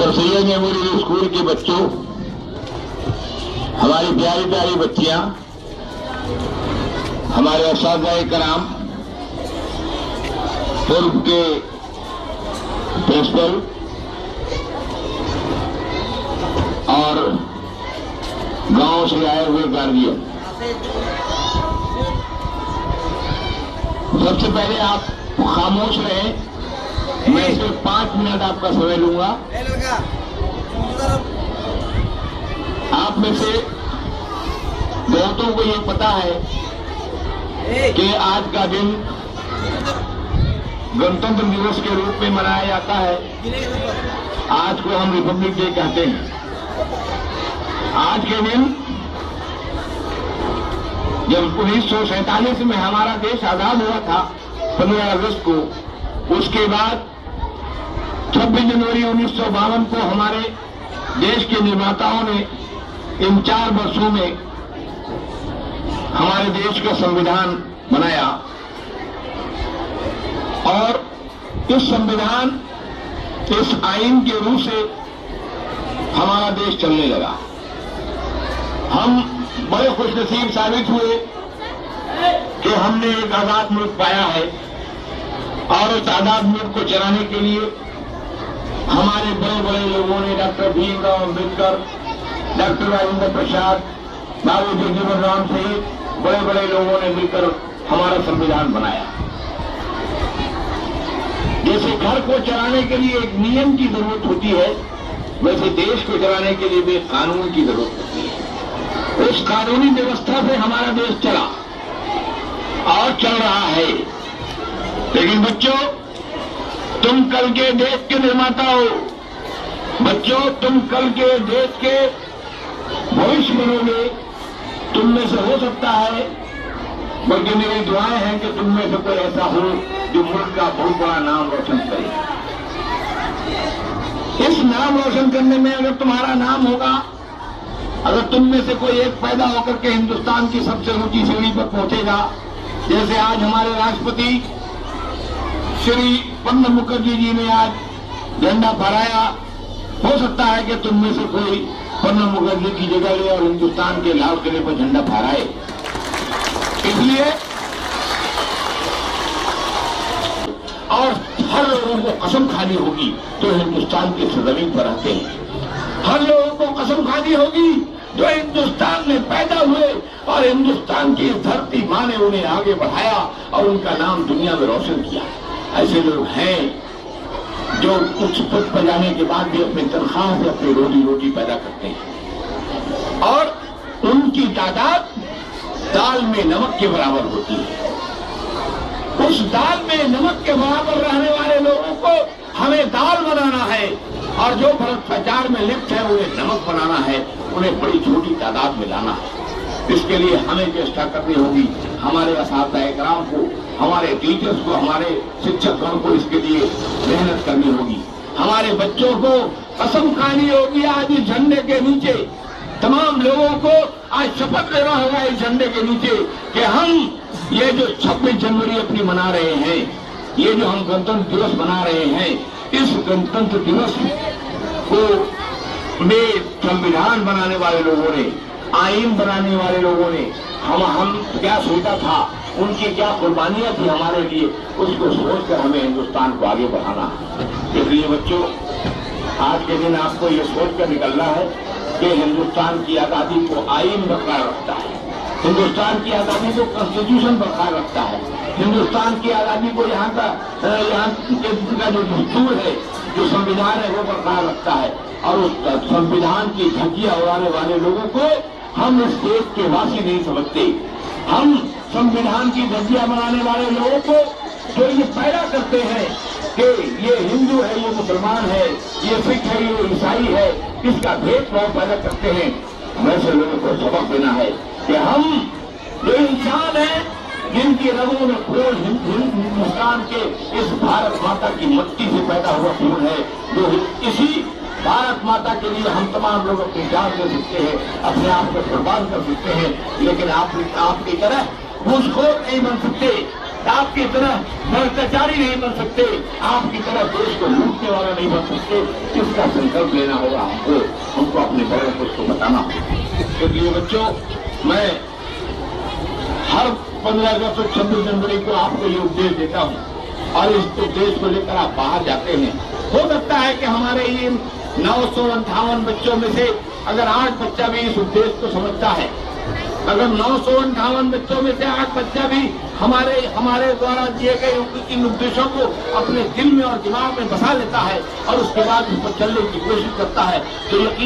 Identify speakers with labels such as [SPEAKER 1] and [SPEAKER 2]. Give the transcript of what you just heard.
[SPEAKER 1] Sir Syed memorial school के बच्चों, हमारी प्यारी प्यारी बच्चियां, हमारे असातिज़ाए कराम, पूर्व के प्रिंसिपल और गांव से आए हुए गार्जियन, सबसे पहले आप खामोश रहें। मैं सिर्फ 5 मिनट आपका समय लूंगा। आप में से बहुतों को ये पता है कि आज का दिन गणतंत्र दिवस के रूप में मनाया जाता है। आज को हम रिपब्लिक डे कहते हैं। आज के दिन जब 1947 में हमारा देश आजाद हुआ था 15 अगस्त को, उसके बाद 26 जनवरी 1952 को हमारे देश के निर्माताओं ने इन 4 वर्षों में हमारे देश का संविधान बनाया और इस संविधान, इस आइन के रूप से हमारा देश चलने लगा। हम बड़े खुशनसीब साबित हुए कि हमने एक आजाद मुल्क पाया है और उस आजाद मुल्क को चलाने के लिए हमारे बड़े बड़े लोगों ने, डॉक्टर भीमराव अम्बेडकर, डॉक्टर राजेंद्र प्रसाद, बाबू जगजीवन राम सहित बड़े बड़े लोगों ने मिलकर हमारा संविधान बनाया। जैसे घर को चलाने के लिए एक नियम की जरूरत होती है, वैसे देश को चलाने के लिए भी कानून की जरूरत होती है। उस कानूनी व्यवस्था से हमारा देश चला और चल रहा है। लेकिन बच्चों, तुम कल के देश के निर्माता हो। बच्चों, तुम कल के देश के भविष्य बनोगे। तुम में से हो सकता है, बल्कि मेरी दुआएं हैं कि तुम में से कोई ऐसा हो जो मुल्क का बहुत बड़ा नाम रोशन करे। इस नाम रोशन करने में अगर तुम्हारा नाम होगा, अगर तुम में से कोई एक पैदा होकर के हिंदुस्तान की सबसे ऊंची सीढ़ी पर पहुंचेगा, जैसे आज हमारे राष्ट्रपति श्री प्रणब मुखर्जी जी ने आज झंडा फहराया, हो सकता है कि तुम में से कोई प्रणब मुखर्जी की जगह ले और हिंदुस्तान के लाल किले पर झंडा फहराए। इसलिए और हर लोगों को कसम खानी होगी जो हिंदुस्तान के सरजमीन पर रहते हैं। हर लोगों को कसम खानी होगी जो हिंदुस्तान में पैदा हुए और हिंदुस्तान की धरती मां ने उन्हें आगे बढ़ाया और उनका नाम दुनिया में रोशन किया। ऐसे लोग हैं जो उच्च पद पर जाने के बाद भी अपनी तनख्वाह से अपनी रोटी पैदा करते हैं और उनकी तादाद दाल में नमक के बराबर होती है। उस दाल में नमक के बराबर रहने वाले लोगों को हमें दाल बनाना है और जो भ्रष्टाचार में लिप्त है उन्हें नमक बनाना है, उन्हें बड़ी छोटी तादाद में लाना है। इसके लिए हमें चेष्टा करनी होगी, हमारे असातिज़ाए कराम को, हमारे टीचर्स को, हमारे शिक्षकगण को इसके लिए मेहनत करनी होगी। हमारे बच्चों को कसम खानी होगी आज इस झंडे के नीचे। तमाम लोगों को आज शपथ लेना होगा इस झंडे के नीचे कि हम ये जो 26 जनवरी अपनी मना रहे हैं, ये जो हम गणतंत्र दिवस मना रहे हैं, इस गणतंत्र दिवस को में संविधान बनाने वाले लोगों ने, आइन बनाने वाले लोगों ने हम क्या सोचा था, उनकी क्या कुर्बानियां थी हमारे लिए, उसको सोचकर हमें हिंदुस्तान को आगे बढ़ाना है। इसलिए बच्चों, आज के दिन आपको ये सोचकर निकलना है कि हिंदुस्तान की आजादी को आइन बरकरार रखता है, हिंदुस्तान की आजादी को कॉन्स्टिट्यूशन बरकरार रखता है, हिंदुस्तान की आजादी को यहाँ का जो दस्तूर है, जो संविधान है, वो बरकरार रखता है। और उस संविधान की धज्जियां उड़ाने वाले लोगों को हम इस देश के वासी नहीं समझते। हम संविधान की धज्जियां बनाने वाले लोगों को जो ये पैदा करते हैं कि ये हिंदू है, ये मुसलमान है, ये सिख है, ये ईसाई है, इसका भेदभाव पैदा करते हैं। वैसे लोगों को सबक देना है कि हम जो इंसान है, जिनकी रगों में खून हिंदुस्तान के इस भारत माता की मट्टी से पैदा हुआ खून है, जो इसी भारत माता के लिए हम तमाम लोग अपनी जान दे सकते हैं, अपने आप को कुर्बान कर सकते हैं, लेकिन आपकी तरह घूसखोर नहीं बन सकते, आपकी तरह भ्रष्टाचारी नहीं बन सकते, आपकी तरह देश को लूटने वाला नहीं बन सकते। इसका संकल्प लेना होगा हमको अपने बड़ों को उसको बताना होगा। इसलिए बच्चों, मैं हर 15 अगस्त और 26 जनवरी को आपको ये उपदेश देता हूँ और इस उपदेश को लेकर आप बाहर जाते हैं। हो सकता है कि हमारे ये 958 बच्चों में से अगर 8 बच्चा भी इस उपदेश को समझता है, अगर 958 बच्चों में से 8 बच्चा भी हमारे द्वारा दिए गए इन उपदेशों को अपने दिल में और दिमाग में बसा लेता है और उसके बाद उस पर चलने की कोशिश करता है, तो यकीन